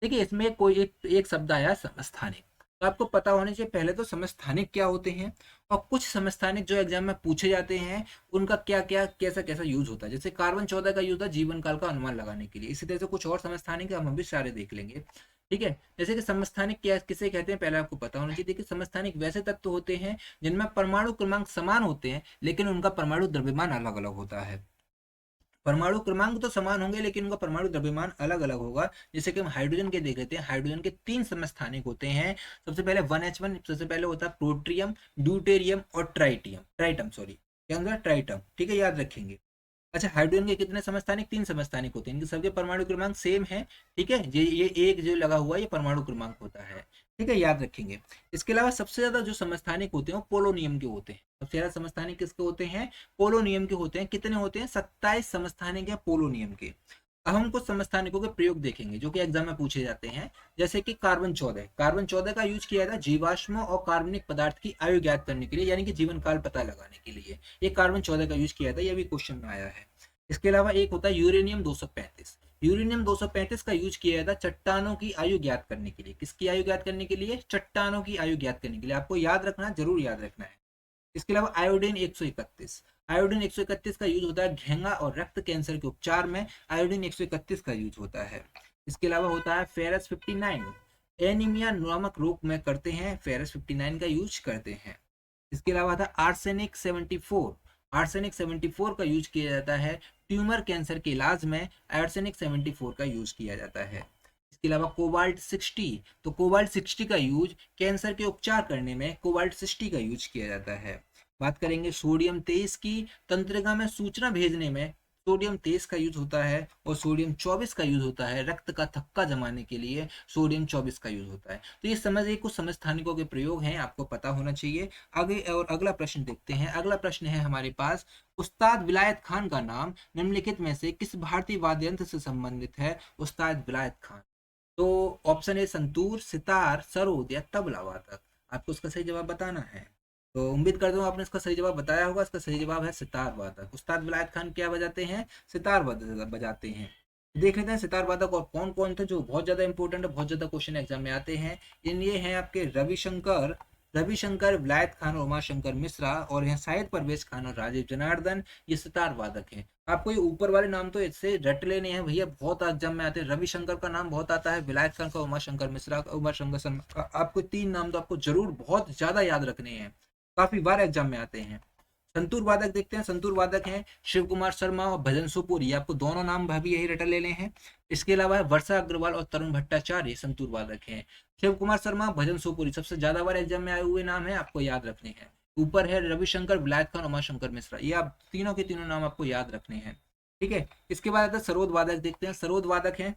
S1: देखिए, इसमें कोई एक शब्द आया समस्थानिक। तो आपको पता होने चाहिए पहले तो समस्थानिक क्या होते हैं, और कुछ समस्थानिक जो एग्जाम में पूछे जाते हैं उनका क्या क्या कैसा कैसा यूज होता है। जैसे कार्बन 14 का यूज होता है जीवन काल का अनुमान लगाने के लिए। इसी तरह से कुछ और समस्थानिक हम अभी सारे देख लेंगे। ठीक है, जैसे कि समस्थानिक क्या किसे कहते हैं पहले आपको पता होना चाहिए। देखिए, समस्थानिक वैसे तत्व होते हैं जिनमें परमाणु क्रमांक समान होते हैं, लेकिन उनका परमाणु द्रव्यमान अलग अलग होता है। परमाणु क्रमांक तो समान होंगे लेकिन उनका परमाणु द्रव्यमान अलग अलग होगा। जैसे कि हम हाइड्रोजन के देख लेते हैं। हाइड्रोजन के 3 समस्थानिक होते हैं। सबसे पहले 1H1, सबसे पहले होता है प्रोट्रियम, ड्यूटेरियम और ट्राइटम सॉरी, क्या होता है? ट्राइटम। ठीक है, याद रखेंगे। अच्छा, हाइड्रोजन के कितने समस्थानिक? 3 समस्थानिक होते हैं। इनके सबके परमाणु क्रमांक सेम है। ठीक है, ये एक जो लगा हुआ है ये परमाणु क्रमांक होता है। ठीक है, याद रखेंगे। इसके अलावा सबसे ज्यादा जो समस्थानिक होते हैं वो पोलोनियम के होते हैं। सबसे ज्यादा समस्थानिक किसके होते हैं? पोलोनियम के होते हैं। कितने होते हैं? 27 समस्थानिक है पोलोनियम के। अब हम कुछ समस्थानिकों के प्रयोग देखेंगे जो कि एग्जाम में पूछे जाते हैं। जैसे कि कार्बन 14 का यूज किया था जीवाश्म और कार्बनिक पदार्थ की आयु ज्ञात करने के लिए, यानी कि जीवन काल पता लगाने के लिए। ये कार्बन 14 का यूज किया था, यह भी क्वेश्चन में आया है। इसके अलावा एक होता है यूरेनियम 235। यूरेनियम 235 का यूज किया था चट्टानों की आयु ज्ञात करने के लिए। किसकी आयु ज्ञात करने के लिए? चट्टानों की आयु ज्ञात करने के लिए। आपको याद रखना, जरूर याद रखना है। इसके अलावा आयोडीन 131, आयोडीन 131 का यूज होता है घेंगा और रक्त कैंसर के उपचार में। आयोडीन 131 का यूज होता है। इसके अलावा होता है फेरस 59, एनीमिया नामक रोग में करते हैं, फेरस 59 का यूज करते हैं। इसके अलावा था आर्सेनिक 74, आर्सेनिक 74 का यूज किया जाता है ट्यूमर कैंसर के इलाज में आर्सेनिक 74 का यूज किया जाता है। इसके अलावा कोबाल्ट 60, तो कोबाल्ट 60 का यूज कैंसर के उपचार करने में कोबाल्ट 60 का यूज किया जाता है। बात करेंगे सोडियम 23 की, तंत्रिका में सूचना भेजने में सोडियम 23 का यूज होता है, और सोडियम 24 का यूज होता है रक्त का थक्का जमाने के लिए, सोडियम 24 का यूज होता है। तो ये समझिए कुछ समझ स्थानिकों के प्रयोग हैं, आपको पता होना चाहिए। आगे और अगला प्रश्न देखते हैं। अगला प्रश्न है हमारे पास, उस्ताद विलायत खान का नाम निम्नलिखित में से किस भारतीय वाद्य यंत्र से संबंधित है? उस्ताद विलायत खान, तो ऑप्शन ए संतूर, सितार, सरोद या तबला वादक। आपको उसका सही जवाब बताना है। तो उम्मीद करता हूँ आपने इसका सही जवाब बताया होगा। इसका सही जवाब है सितार वादक। उस्ताद विलायत खान क्या बजाते हैं? सितार बजाते हैं। देख लेते हैं सितार वादक और कौन कौन थे जो बहुत ज्यादा इंपॉर्टेंट है, बहुत ज्यादा क्वेश्चन एग्जाम में आते हैं। इन ये हैं आपके रविशंकर, विलायत खान और उमाशंकर मिश्रा, और यहाँ शाहिद परवेज खान और राजीव जनार्दन, ये सितार वादक हैं। आपको ये ऊपर वाले नाम तो इससे रट लेने हैं भैया, बहुत एग्जाम में आते हैं। रविशंकर का नाम बहुत आता है, विलायत खान का, उमाशंकर मिश्रा का, उमाशंकर शर्मा का, आपको तीन नाम तो आपको जरूर बहुत ज्यादा याद रखने हैं, काफी बार एग्जाम में आते हैं। संतूर वादक देखते हैं। संतूर वादक हैं शिव कुमार शर्मा और भजन सुपुरी, आपको दोनों नाम भाभी यही रटा लेने हैं। इसके अलावा वर्षा अग्रवाल और तरुण भट्टाचार्य संतूर वादक हैं। शिव कुमार शर्मा, भजन सुपुरी सबसे ज्यादा बार एग्जाम में आए हुए नाम है, आपको याद रखने हैं। ऊपर है रविशंकर, विलायत खान, उमाशंकर मिश्रा, ये आप तीनों के तीनों नाम आपको याद रखने हैं। ठीक है, इसके बाद आता है सरोद वादक देखते हैं। सरोद वादक हैं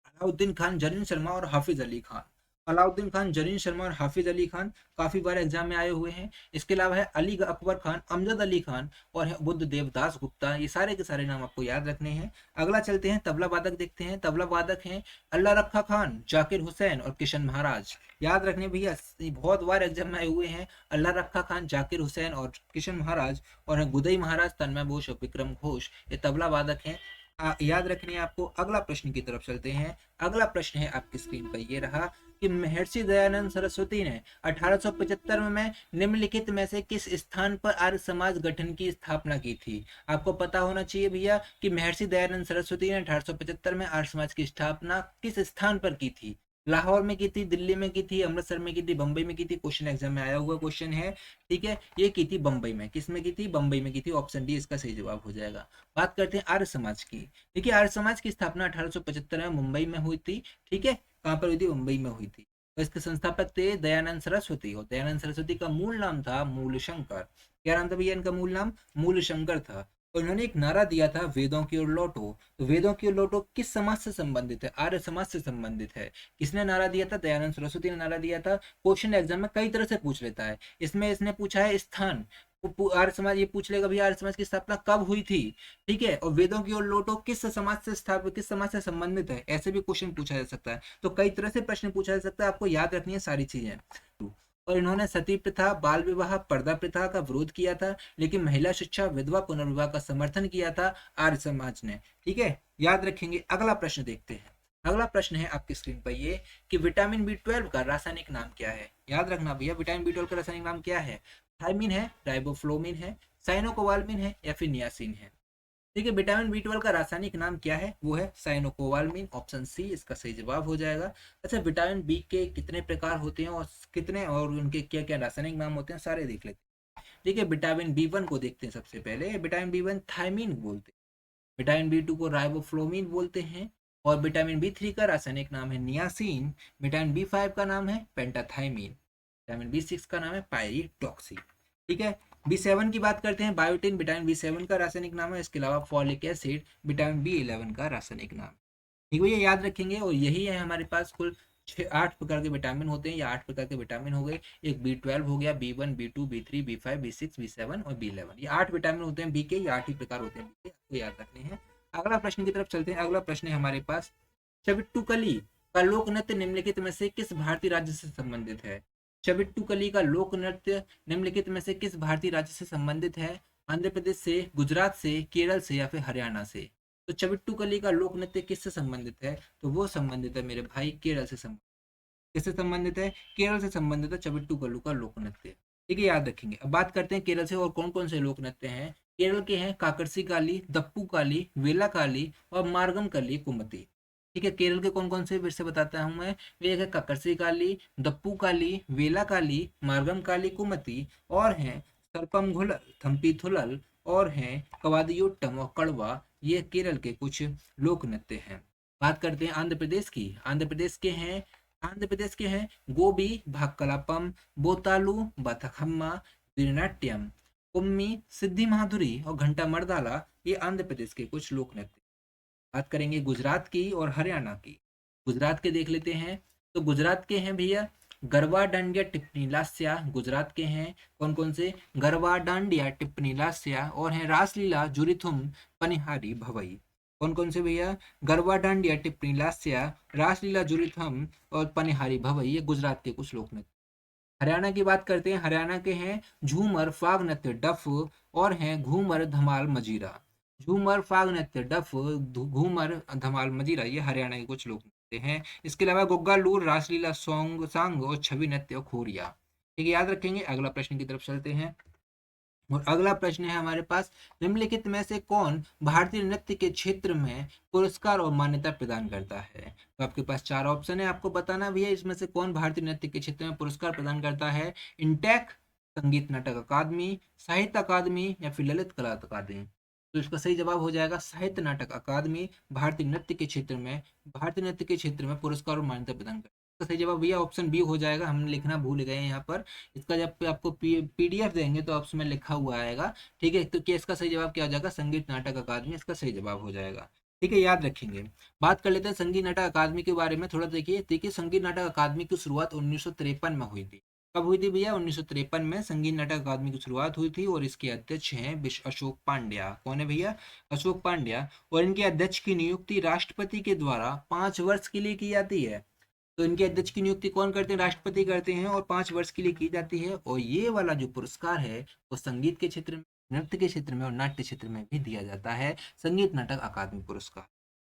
S1: अलाउद्दीन खान, जरीन शर्मा और हाफिज अली खान। अलाउद्दीन खान, जरीन शर्मा और हाफिज अली खान काफी बार एग्जाम में आए हुए हैं। इसके अलावा है अली अकबर खान, अमजद अली खान और है बुद्ध देवदास गुप्ता, ये सारे के सारे नाम आपको याद रखने हैं। अगला चलते हैं तबला वादक देखते हैं। तबला वादक हैं अल्लाह रखा खान, जाकिर हुसैन और किशन महाराज। याद रखने भैया, बहुत बार एग्जाम में आए हुए हैं। अल्लाह रखा खान, जाकिर हुसैन और किशन महाराज, और है गुदई महाराज, तन्मय घोष और विक्रम घोष, ये तबला वादक हैं। याद रखने हैं आपको। अगला प्रश्न की तरफ चलते हैं। अगला प्रश्न है आपकी स्क्रीन पर ये रहा कि महर्षि दयानंद सरस्वती ने 1875 में निम्नलिखित में से किस स्थान पर आर्य समाज गठन की स्थापना की थी? आपको पता होना चाहिए भैया कि महर्षि दयानंद सरस्वती ने 1875 में आर्य समाज की स्थापना किस स्थान पर की थी। लाहौर में की थी, दिल्ली में की थी, अमृतसर में की थी, बंबई में की थी। क्वेश्चन एग्जाम में आया हुआ क्वेश्चन है। ठीक है, ये की थी बंबई में। किस में की थी? बंबई में की थी। ऑप्शन डी इसका सही जवाब हो जाएगा। बात करते हैं आर्य समाज की। देखिए, आर्य समाज की स्थापना 1875 में मुंबई में हुई थी। ठीक है, कहाँ पर हुई थी? मुंबई में हुई थी। तो इसके संस्थापक थे दयानंद सरस्वती, और दयानंद सरस्वती का मूल नाम था मूलशंकर। क्या नाम था भैया इनका? मूल नाम मूलशंकर था। और इन्होंने एक नारा दिया था, वेदों की ओर लौटो। तो वेदों की ओर लौटो किस समाज से संबंधित है? आर्य समाज से संबंधित है। किसने नारा दिया था? दयानंद सरस्वती ने नारा दिया था। क्वेश्चन एग्जाम में कई तरह से पूछ लेता है। इसमें इसने पूछा है स्थान, आर्य समाज ये पूछ लेगा भैया आर्य समाज की स्थापना कब हुई थी। ठीक है, और वेदों की ओर लौटो किस समाज से स्थापित, किस समाज से संबंधित है, ऐसे भी क्वेश्चन पूछा जा सकता है। तो कई तरह से प्रश्न पूछा जा सकता है, आपको याद रखनी है सारी चीजें। और इन्होंने सती प्रथा, बाल विवाह, पर्दा प्रथा का विरोध किया था, लेकिन महिला शिक्षा, विधवा पुनर्विवाह का समर्थन किया था आर्य समाज ने। ठीक है, याद रखेंगे। अगला प्रश्न देखते हैं। अगला प्रश्न है आपकी स्क्रीन पर ये कि विटामिन B12 का रासायनिक नाम क्या है? याद रखना भैया, विटामिन B12 का रासायनिक नाम क्या है? थायमिन है, राइबोफ्लोविन है, साइनोकोबाल्मिन है या फिर नियासिन है? ठीक है, विटामिन B12 का रासायनिक नाम क्या है? वो है साइनोकोबाल्मिन। ऑप्शन सी इसका सही जवाब हो जाएगा। अच्छा, विटामिन बी के कितने प्रकार होते हैं और कितने, और उनके क्या क्या रासायनिक नाम होते हैं, सारे देख लेते हैं। ठीक है, विटामिन B1 को देखते हैं सबसे पहले। विटामिन B1 थायमिन बोलते हैं, विटामिन B2 को राइबोफ्लोविन बोलते हैं, और विटामिन B3 का रासायनिक नाम है नियासिन। विटामिन B5 का नाम है पेंटाथाइमिन। विटामिन B6 का नाम है पायरिडॉक्सी। ठीक है, B7 की बात करते हैं। बायोटिन विटामिन B7 का रासायनिक नाम है। इसके अलावा फॉलिक एसिड विटामिन B11 का रासायनिक नाम। ठीक है, ये याद रखेंगे। और यही है हमारे पास कुल 8 प्रकार के विटामिन होते हैं। ये 8 प्रकार के विटामिन हो गए। एक B12 हो गया, B1, B2, B3, B5, B6, B7 और B11। ये 8 विटामिन होते हैं बी के, ये 8 ही प्रकार होते हैं बी के, आपको याद रखने हैं। अगला प्रश्न की तरफ चलते हैं। अगला प्रश्न है हमारे पास, चविट्टुकली का लोक नृत्य निम्नलिखित में से किस भारतीय राज्य से संबंधित है? चविट्टुकली का लोक नृत्य निम्नलिखित में से किस भारतीय राज्य से संबंधित है? आंध्र प्रदेश से, गुजरात से, केरल से या फिर हरियाणा से? तो चविट्टुकली का लोक नृत्य किससे संबंधित है? तो वो संबंधित है मेरे भाई केरल से संबंधित। किससे संबंधित है? केरल से संबंधित है चविट्टुकलु का लोक नृत्य। ठीक है, याद रखेंगे। अब बात करते हैं केरल से और कौन कौन से लोक नृत्य हैं। केरल के हैं काकरसी काली, दप्पू काली, वेला काली और मार्गम कली कुमती। ठीक है, केरल के कौन कौन से फिर से बताता हूँ मैं। वे है काकरसी काली, दप्पू काली, वेला काली, मार्गम काली कुमती, और हैं सरपम घुलल, थम्पी थुलल, और हैं कवादियोट्टम और कड़वा, ये केरल के कुछ लोक नृत्य हैं। बात करते हैं आंध्र प्रदेश की। आंध्र प्रदेश के हैं गोबी भाक्कलापम, बोतालू बथखम्मा, वीरनाट्यम, कुम्मी, सिद्धि माधुरी और घंटा मर्दाला, ये आंध्र प्रदेश के कुछ लोक नृत्य। बात करेंगे गुजरात की और हरियाणा की। गुजरात के देख लेते हैं। तो गुजरात के हैं भैया गरबा डांडिया टिप्पणी लास्या, गुजरात के हैं कौन कौन से, गरबा डांडिया टिप्पणी लास्या, और हैं रासलीला जुरिथुम पनिहारी भवई। कौन कौन से भैया, गरबा डांडिया टिप्पणी लास्या, रासलीला जुरिथम और पनिहारी भवई, ये गुजरात के कुछ लोक नृत्य। हरियाणा की बात करते हैं। हरियाणा के हैं झूमर फाग नृत्य डफ, और हैं घूमर धमाल मजीरा। झूमर फाग नृत्य डफ, घूमर धमाल मजीरा, ये हरियाणा के कुछ लोक नृत्य हैं। इसके अलावा गुग्गा लूर, रासलीला सॉन्ग सांग और छवि नृत्य और खोरिया। ठीक है, याद रखेंगे। अगला प्रश्न की तरफ चलते हैं। और अगला प्रश्न है हमारे पास, निम्नलिखित में से कौन भारतीय नृत्य के क्षेत्र में पुरस्कार और मान्यता प्रदान करता है। तो आपके पास चार ऑप्शन है, आपको बताना भी है इसमें से कौन भारतीय नृत्य के क्षेत्र में पुरस्कार प्रदान करता है। इंटेक, संगीत नाटक अकादमी, साहित्य अकादमी या फिर ललित कला अकादमी। तो इसका सही जवाब हो जाएगा साहित्य नाटक अकादमी, भारतीय नृत्य के क्षेत्र में पुरस्कार और मान्यता प्रदान करता है। इसका सही जवाब भैया ऑप्शन बी हो जाएगा, हम लिखना भूल गए यहाँ पर। इसका जब आपको पीडीएफ देंगे तो ऑप्शन में लिखा हुआ आएगा। ठीक है, तो क्या इसका सही जवाब क्या हो जाएगा, संगीत नाटक अकादमी इसका सही जवाब हो जाएगा। ठीक है, याद रखेंगे। बात कर लेते हैं संगीत नाटक अकादमी के बारे में थोड़ा। देखिए संगीत नाटक अकादमी की शुरुआत 1953 में हुई थी। कब हुई थी भैया, 1953 में संगीत नाटक अकादमी की शुरुआत हुई थी। और इसके अध्यक्ष हैं अशोक पांड्या। कौन है भैया, अशोक पांड्या। और इनके अध्यक्ष की नियुक्ति राष्ट्रपति के द्वारा 5 वर्ष के लिए की जाती है। तो इनके अध्यक्ष की नियुक्ति कौन करते हैं, राष्ट्रपति करते हैं, और 5 वर्ष के लिए की जाती है। और ये वाला जो पुरस्कार है वो संगीत के क्षेत्र में, नृत्य के क्षेत्र में और नाट्य क्षेत्र में भी दिया जाता है, संगीत नाटक अकादमी पुरस्कार।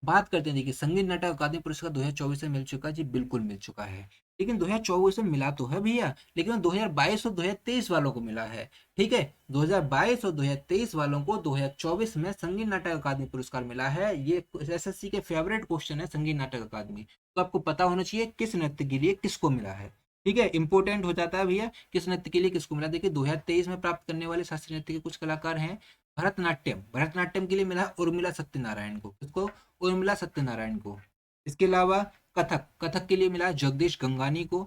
S1: बात करते हैं, देखिए संगीत नाटक अकादमी पुरस्कार 2024 में मिल चुका है जी, बिल्कुल मिल चुका है। लेकिन 2024 में मिला तो है भैया, लेकिन 2022 और 2023 वालों को मिला है। ठीक है, 2022 और 2023 वालों को 2024 में संगीत नाटक अकादमी पुरस्कार मिला है। ये एसएससी के फेवरेट क्वेश्चन है, संगीत नाटक अकादमी। तो आपको पता होना चाहिए किस नृत्य के लिए किसको मिला है। ठीक है, इंपॉर्टेंट हो जाता है भैया किस नृत्य के लिए किसको मिला। देखिए 2023 में प्राप्त करने वाले शास्त्रीय नृत्य के कुछ कलाकार हैं। भरतनाट्यम के लिए मिला उर्मिला सत्यनारायण को। किसको, उर्मिला सत्यनारायण को। इसके अलावा कथक के लिए मिला है जगदीश गंगानी को।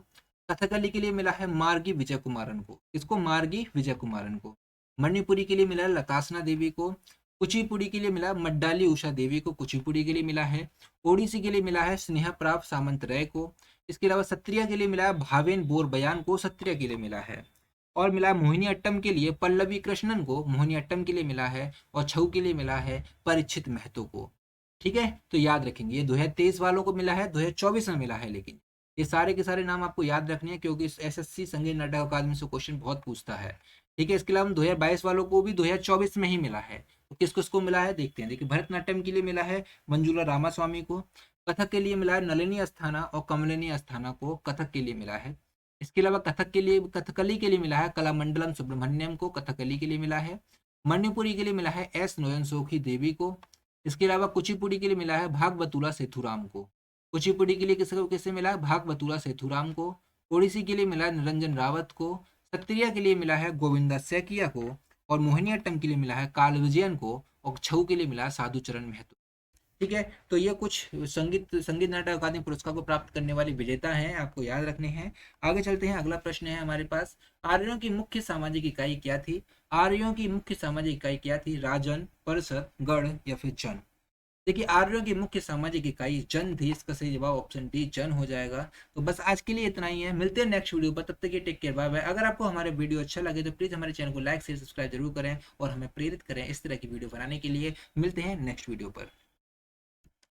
S1: कथकली के लिए मिला है मार्गी विजय कुमारन को। किसको, मार्गी विजय कुमारन को। मणिपुरी के लिए मिला है लतासना देवी को। कुचिपुड़ी के लिए मिला मड्डाली उषा देवी को, कुचिपुड़ी के लिए मिला है। ओडिसी के लिए मिला है स्नेहा प्राप सामंत राय को। इसके अलावा सत्रिया के लिए मिला है भावेन बोर बयान को, सत्रिया के लिए मिला है। और मिला मोहिनी अट्टम के लिए पल्लवी कृष्णन को, मोहिनी अट्टम के लिए मिला है। और छऊ के लिए मिला है परीक्षित महतो को। ठीक है, तो याद रखेंगे ये 2023 वालों को मिला है, 2024 में मिला है। लेकिन ये सारे के सारे नाम आपको याद रखने हैं क्योंकि एसएससी संगीत नाटक अकादमी से क्वेश्चन बहुत पूछता है। ठीक है, इसके अलावा 2022 वालों को भी 2024 में ही मिला है। तो किस किस को मिला है देखते हैं। देखिए भरतनाट्यम के लिए मिला है मंजुला रामास्वामी को। कथक के लिए मिला है नलिनी अस्थाना और कमलिनी अस्थाना को, कथक के लिए मिला है। इसके अलावा कथकली के लिए मिला है कलामंडलम सुब्रमण्यम को, कथकली के लिए मिला है। मणिपुरी के लिए मिला है एस नोयन सोखी देवी को। इसके अलावा कुचिपुड़ी के लिए मिला है भागवतुला सेथुराम को। कुचिपुड़ी के लिए किसे मिला है, भागवतुला सेथुराम को। ओडिसी के लिए मिला है निरंजन रावत को। सत्रिया के लिए मिला है गोविंदा सैकिया को। और मोहिनीअट्टम के लिए मिला है काल विजयन को। और छऊ के लिए मिला है साधुचरण महतो। ठीक है, तो ये कुछ संगीत नाटक अकादमी पुरस्कार को प्राप्त करने वाले विजेता हैं, आपको याद रखने हैं। आगे चलते हैं, अगला प्रश्न है हमारे पास, आर्यों की मुख्य सामाजिक इकाई क्या थी। आर्यों की मुख्य सामाजिक इकाई क्या थी, राजन, परिषद, गढ़ या फिर जन। देखिए आर्यों की मुख्य सामाजिक इकाई जन थी, इसका सही जवाब ऑप्शन डी जन हो जाएगा। तो बस आज के लिए इतना ही है, मिलते हैं नेक्स्ट वीडियो पर, तब तक ये टेक केयर, बाय बाय। अगर आपको हमारे वीडियो अच्छा लगे तो प्लीज हमारे चैनल को लाइक शेयर सब्सक्राइब जरूर करें और हमें प्रेरित करें इस तरह की वीडियो बनाने के लिए। मिलते हैं नेक्स्ट वीडियो पर।